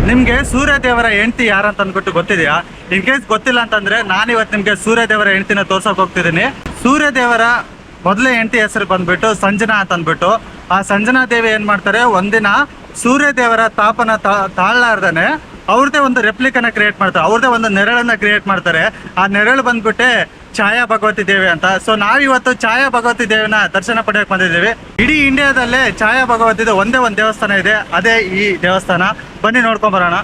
ನಿಮ್ಗೆ ಸೂರ್ಯ ದೇವರ ಹೆಂಡತಿ ಯಾರಂತ ಅಂದ್ಬಿಟ್ಟು ಗೊತ್ತಿದೆಯಾ? ಇನ್ ಕೇಸ್ ಗೊತ್ತಿಲ್ಲ ಅಂತಂದ್ರೆ ನಾನು ಇವತ್ತು ನಿಮ್ಗೆ ಸೂರ್ಯ ದೇವರ ಹೆಂಡತಿನ ತೋರ್ಸಕ್ ಹೋಗ್ತಿದ್ದೀನಿ. ಸೂರ್ಯ ದೇವರ ಮೊದಲೇ ಹೆಂಡತಿ ಹೆಸರು ಬಂದ್ಬಿಟ್ಟು ಸಂಜನಾ ಅಂತ ಅಂದ್ಬಿಟ್ಟು. ಆ ಸಂಜನಾ ದೇವಿ ಏನ್ ಮಾಡ್ತಾರೆ, ಒಂದಿನ ಸೂರ್ಯ ದೇವರ ತಾಪನ ತಾಳ್ಲಾರ್ದನೆ ಅವ್ರದೇ ಒಂದು ರೆಪ್ಲಿಕನ ಕ್ರಿಯೇಟ್ ಮಾಡ್ತಾರೆ, ಅವ್ರದೇ ಒಂದು ನೆರಳನ್ನ ಕ್ರಿಯೇಟ್ ಮಾಡ್ತಾರೆ. ಆ ನೆರಳು ಬಂದ್ಬಿಟ್ಟೆ ಛಾಯಾ ಭಗವತಿ ದೇವಿ ಅಂತ. ಸೊ ನಾವಿವತ್ತು ಛಾಯಾ ಭಗವತಿ ದೇವಿನ ದರ್ಶನ ಪಡೆಯಕ್ಕೆ ಬಂದಿದ್ದೀವಿ. ಇಡೀ ಇಂಡಿಯಾದಲ್ಲೇ ಛಾಯಾ ಭಗವತಿದು ಒಂದೇ ಒಂದು ದೇವಸ್ಥಾನ ಇದೆ, ಅದೇ ಈ ದೇವಸ್ಥಾನ. ಬನ್ನಿ ನೋಡ್ಕೊಂಡ್ ಬರೋಣ.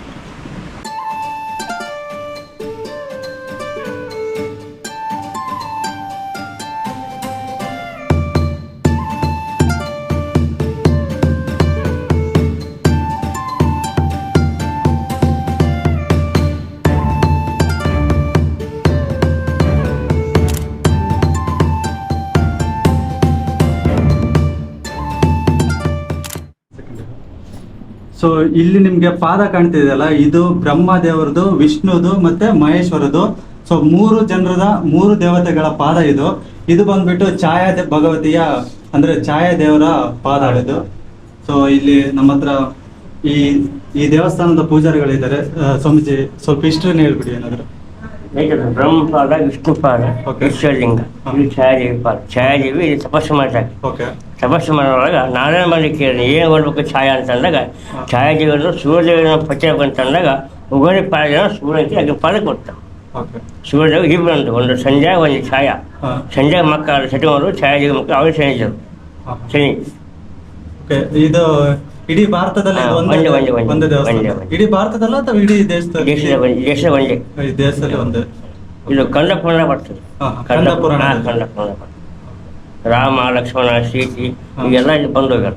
ಸೊ ಇಲ್ಲಿ ನಿಮ್ಗೆ ಪಾದ ಕಾಣ್ತಿದೆಯಲ್ಲ, ಇದು ಬ್ರಹ್ಮ ದೇವರದು, ವಿಷ್ಣುದು ಮತ್ತೆ ಮಹೇಶ್ವರದು. ಸೊ ಮೂರು ದೇವತೆಗಳ ಪಾದ ಇದು. ಇದು ಬಂದ್ಬಿಟ್ಟು ಛಾಯಾ ಭಗವತಿಯ ಅಂದ್ರೆ ಛಾಯಾ ದೇವರ ಪಾದ ಇದು. ಸೊ ಇಲ್ಲಿ ನಮ್ಮ ಹತ್ರ ಈ ದೇವಸ್ಥಾನದ ಪೂಜಾರಿಗಳಿದ್ದಾರೆ. ಸ್ವಾಮೀಜಿ ಸ್ವಲ್ಪ ಹಿಸ್ಟ್ರಿನ ಹೇಳ್ಬಿಡಿ ಏನಾದ್ರು. ಬ್ರಹ್ಮಪಾದ, ವಿಷ್ಣುಪಾದ, ಈಶ್ವರಲಿಂಗ, ಇದು ಛಾಯಾದೇವಿ ಪಾದ. ಛಾಯಾದೇವಿ ಇಲ್ಲಿ ತಪಸ್ಸು ಮಾಡ್ತಾರೆ. ತಪಸ್ಸು ಮಾಡೋವಾಗ ನಾರಾಯಣ ಮಾಡಿ ಕೇಳಿದೆ ಏನು ಮಾಡ್ಬೇಕು ಛಾಯಾ ಅಂತಂದಾಗ, ಛಾಯಾದೇವರು ಸೂರ್ಯದೇವನ ಪಚ್ಚ ಬಂತಂದಾಗ ಉಗರಿ ಪಾದ ಸೂರ್ಯಕ್ಕೆ ಅದಕ್ಕೆ ಪಾದ ಕೊಡ್ತಾರೆ. ಸೂರ್ಯದೇವ್ ಇಬ್ಬರು, ಒಂದು ಸಂಜೆ ಒಂದು ಛಾಯಾ. ಸಂಜೆ ಮಕ್ಕಳು ಸಚಿವರು ಛಾಯಾದೇವಿ ಮಕ್ಕಳು ಅವರು ಶನಿಜರು. ಶನಿ ಇದು ಇಡೀ ಭಾರತದಲ್ಲಿ ಇಡೀ ಭಾರತದಲ್ಲ ಅಥವಾ ಇಡೀ ದೇಶದಲ್ಲಿ ಒಂದೇ. ಇದು ಕಂದ ಪುರಾಣ ಬರ್ತದೆ. ಕಂದ ಪುರಾಣ ರಾಮ ಲಕ್ಷ್ಮಣ ಸೀತಿ ಈಗೆಲ್ಲ ಇಲ್ಲಿ ಬಂದು ಹೋಗ್ಯಾರ.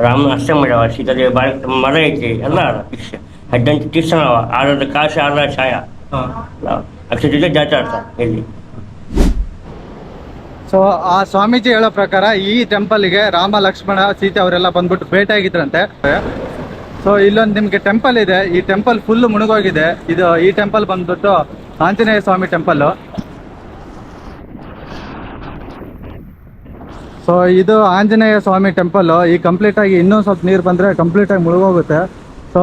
ರಾಮ ಅಷ್ಟೇ ಮಾಡ್ಯಾವ, ಸೀತಾದೇವಿ ಬಾಳ ಮರ ಐತಿ ಎಲ್ಲ ಭಿಕ್ಷೆ 18 ತೀರ್ಥ ಆಡೋದು ಕಾಶಿ ಆಡ ಛಾಯ ಅಕ್ಷರ ಜೊತೆ ಜಾತಿ ಆಡ್ತಾರೆ ಇಲ್ಲಿ. ಸೊ ಆ ಸ್ವಾಮೀಜಿ ಹೇಳೋ ಪ್ರಕಾರ ಈ ಟೆಂಪಲ್ಗೆ ರಾಮ ಲಕ್ಷ್ಮಣ ಸೀತೆ ಅವರೆಲ್ಲ ಬಂದ್ಬಿಟ್ಟು ಭೇಟಿ ಆಗಿದ್ರಂತೆ. ಸೊ ಇಲ್ಲೊಂದು ನಿಮ್ಗೆ ಟೆಂಪಲ್ ಇದೆ. ಈ ಟೆಂಪಲ್ ಫುಲ್ ಮುಳುಗೋಗಿದೆ. ಈ ಟೆಂಪಲ್ ಬಂದ್ಬಿಟ್ಟು ಆಂಜನೇಯ ಸ್ವಾಮಿ ಟೆಂಪಲ್. ಸೊ ಇದು ಆಂಜನೇಯ ಸ್ವಾಮಿ ಟೆಂಪಲ್. ಈ ಕಂಪ್ಲೀಟ್ ಆಗಿ ಇನ್ನೊಂದು ಸ್ವಲ್ಪ ನೀರು ಬಂದ್ರೆ ಕಂಪ್ಲೀಟ್ ಆಗಿ ಮುಳುಗೋಗುತ್ತೆ. ಸೊ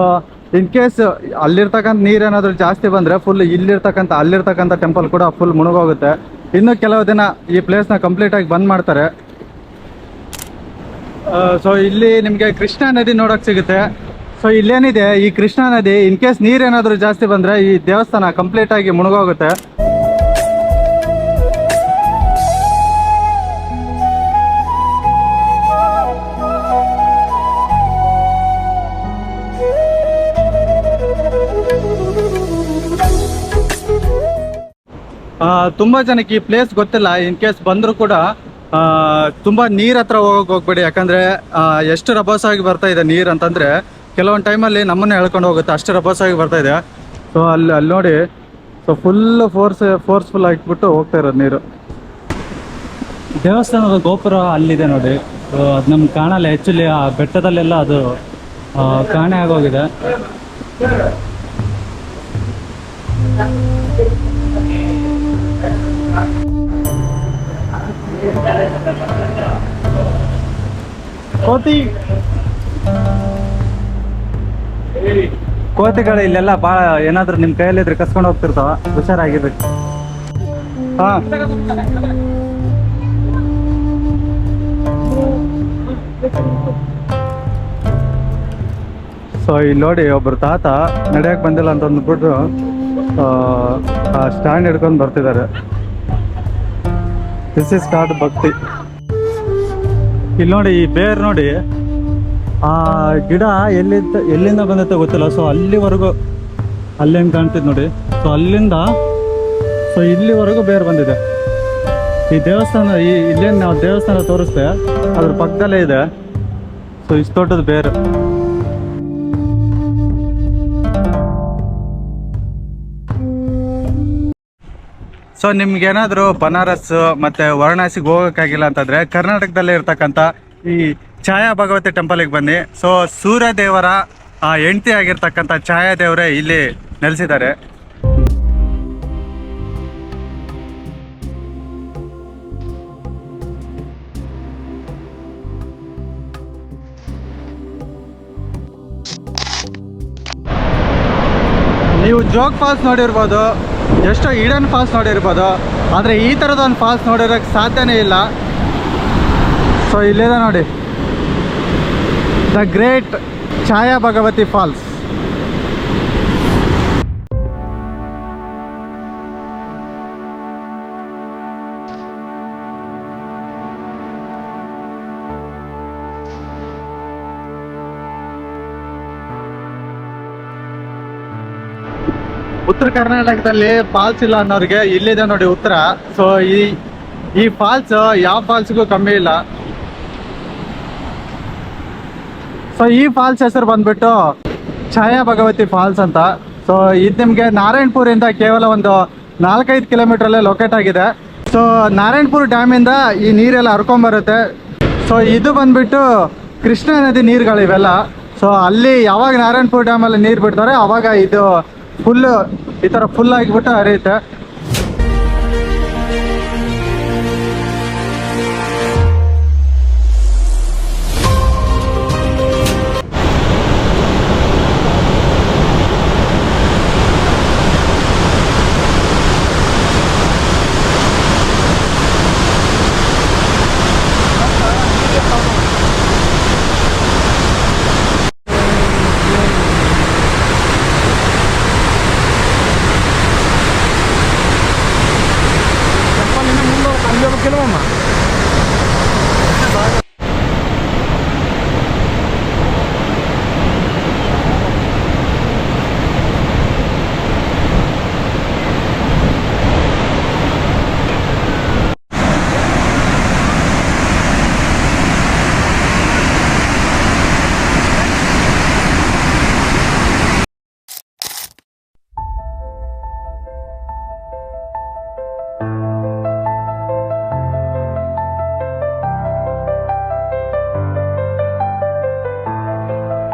ಇನ್ ಕೇಸ್ ಅಲ್ಲಿರ್ತಕ್ಕಂಥ ನೀರೇನಾದ್ರೂ ಜಾಸ್ತಿ ಬಂದ್ರೆ ಫುಲ್ ಅಲ್ಲಿರ್ತಕ್ಕಂಥ ಟೆಂಪಲ್ ಕೂಡ ಫುಲ್ ಮುಳುಗೋಗುತ್ತೆ. ಇನ್ನು ಕೆಲವು ದಿನ ಈ ಪ್ಲೇಸ್ನ ಕಂಪ್ಲೀಟ್ ಆಗಿ ಬಂದ್ ಮಾಡ್ತಾರೆ. ಸೊ ಇಲ್ಲಿ ನಿಮಗೆ ಕೃಷ್ಣಾ ನದಿ ನೋಡಕ್ ಸಿಗುತ್ತೆ. ಸೊ ಇಲ್ಲೇನಿದೆ, ಈ ಕೃಷ್ಣಾ ನದಿ ಇನ್ ಕೇಸ್ ನೀರೇನಾದ್ರೂ ಜಾಸ್ತಿ ಬಂದ್ರೆ ಈ ದೇವಸ್ಥಾನ ಕಂಪ್ಲೀಟ್ ಆಗಿ ಮುಳುಗೋಗುತ್ತೆ. ತುಂಬ ಜನಕ್ಕೆ ಈ ಪ್ಲೇಸ್ ಗೊತ್ತಿಲ್ಲ. ಇನ್ ಕೇಸ್ ಬಂದರೂ ಕೂಡ ತುಂಬ ನೀರ್ ಹತ್ರ ಹೋಗ್ಬೇಡಿ. ಯಾಕಂದರೆ ಎಷ್ಟು ರಭಸವಾಗಿ ಬರ್ತಾ ಇದೆ ನೀರು ಅಂತಂದರೆ ಕೆಲವೊಂದು ಟೈಮಲ್ಲಿ ನಮ್ಮನ್ನೇ ಎಳ್ಕೊಂಡು ಹೋಗುತ್ತೆ, ಅಷ್ಟು ರಭಸವಾಗಿ ಬರ್ತಾ ಇದೆ. ಸೊ ಅಲ್ಲಿ ನೋಡಿ, ಸೊ ಫುಲ್ ಫೋರ್ಸ್ಫುಲ್ ಆಗಿಬಿಟ್ಟು ಹೋಗ್ತಾ ಇರೋದು ನೀರು. ದೇವಸ್ಥಾನದ ಗೋಪುರ ಅಲ್ಲಿದೆ ನೋಡಿ. ಅದು ನಮ್ಗೆ ಕಾಣಲ್ಲ. ಆ್ಯಕ್ಚುಲಿ ಆ ಬೆಟ್ಟದಲ್ಲೆಲ್ಲ ಅದು ಕಾಣೆ ಆಗೋಗಿದೆ. ಕೋತಿಗಳು ಇಲ್ಲೆಲ್ಲ ಭಾಳ ಏನಾದ್ರು ನಿಮ್ಮ ಕೈಯಲ್ಲಿದ್ರೆ ಕಸ್ಕೊಂಡು ಹೋಗ್ತಿರ್ತಾವ, ಹುಷಾರಾಗಿರ್ಬೇಕು. ಸೊ ಇಲ್ಲಿ ನೋಡಿ, ಒಬ್ರು ತಾತ ನಡೆಯಕ್ಕೆ ಬಂದಿಲ್ಲ ಅಂತ ಅಂದ್ಬಿಟ್ಟು ಸ್ಟ್ಯಾಂಡ್ ಹಿಡ್ಕೊಂಡು ಬರ್ತಿದ್ದಾರೆ. ದಿಸ್ ಇಸ್ ಕಾಲ್ಡ್ ಭಕ್ತಿ. ಇಲ್ಲಿ ನೋಡಿ, ಈ ಬೇರ್ ನೋಡಿ, ಆ ಗಿಡ ಎಲ್ಲಿಂದ ಬಂದೈತೆ ಗೊತ್ತಿಲ್ಲ. ಸೊ ಅಲ್ಲಿವರೆಗೂ ಅಲ್ಲೇನು ಕಾಣ್ತಿದ್ ನೋಡಿ. ಸೊ ಅಲ್ಲಿಂದ ಇಲ್ಲಿವರೆಗೂ ಬೇರ್ ಬಂದಿದೆ. ಈ ದೇವಸ್ಥಾನ ಇಲ್ಲೇನು ನಾವು ದೇವಸ್ಥಾನ ತೋರಿಸ್ತೆ ಅದ್ರ ಪಕ್ಕದಲ್ಲೇ ಇದೆ. ಸೊ ಇಷ್ಟು ದೊಡ್ಡದು ಬೇರು. ಸೊ ನಿಮ್ಗೇನಾದರೂ ಬನಾರಸ್ ಮತ್ತು ವಾರಣಾಸಿಗೆ ಹೋಗೋಕ್ಕಾಗಿಲ್ಲ ಅಂತಂದರೆ ಕರ್ನಾಟಕದಲ್ಲೇ ಇರ್ತಕ್ಕಂಥ ಈ ಛಾಯಾ ಭಗವತಿ ಟೆಂಪಲಿಗೆ ಬನ್ನಿ. ಸೊ ಸೂರ್ಯ ದೇವರ ಹೆಂಡತಿ ಆಗಿರ್ತಕ್ಕಂಥ ಛಾಯಾ ದೇವರೇ ಇಲ್ಲಿ ನೆಲೆಸಿದ್ದಾರೆ. ನೀವು ಜೋಗ್ ಫಾಲ್ಸ್ ನೋಡಿರ್ಬೋದು, ಎಷ್ಟೋ ಈಡನ್ ಫಾಲ್ಸ್ ನೋಡಿರ್ಬೋದು, ಆದರೆ ಈ ಥರದೊಂದು ಫಾಲ್ಸ್ ನೋಡಿರೋಕ್ಕೆ ಸಾಧ್ಯನೇ ಇಲ್ಲ. ಸೊ ಇಲ್ಲಿದೆ ನೋಡಿ, the great Chhaya Bhagavati falls. ಉತ್ತರ ಕರ್ನಾಟಕದಲ್ಲಿ ಫಾಲ್ಸ್ ಇಲ್ಲ ಅನ್ನೋರಿಗೆ ಇಲ್ಲಿದೆ ನೋಡಿ ಉತ್ತರ. ಸೊ ಈ ಫಾಲ್ಸ್ ಯಾವ ಫಾಲ್ಸ್ಗೂ ಕಮ್ಮಿ ಇಲ್ಲ. ಸೊ ಈ ಫಾಲ್ಸ್ ಹೆಸರು ಬಂದ್ಬಿಟ್ಟು ಛಾಯಾ ಭಗವತಿ ಫಾಲ್ಸ್ ಅಂತ. ಸೊ ಇದು ನಿಮಗೆ ನಾರಾಯಣಪುರಿಂದ ಕೇವಲ ಒಂದು 4-5 ಕಿಲೋಮೀಟ್ರಲ್ಲೇ ಲೊಕೇಟ್ ಆಗಿದೆ. ಸೊ ನಾರಾಯಣಪುರ ಡ್ಯಾಮಿಂದ ಈ ನೀರೆಲ್ಲ ಹರ್ಕೊಂಬರುತ್ತೆ. ಸೊ ಇದು ಬಂದ್ಬಿಟ್ಟು ಕೃಷ್ಣಾ ನದಿ ನೀರುಗಳಿವೆಲ್ಲ. ಸೊ ಅಲ್ಲಿ ಯಾವಾಗ ನಾರಾಯಣಪುರ ಡ್ಯಾಮಲ್ಲಿ ನೀರು ಬಿಡ್ತಾರೆ ಅವಾಗ ಇದು ಫುಲ್ಲು ಈ ಥರ ಫುಲ್ ಆಗಿಬಿಟ್ಟು ಹರಿಯುತ್ತೆ.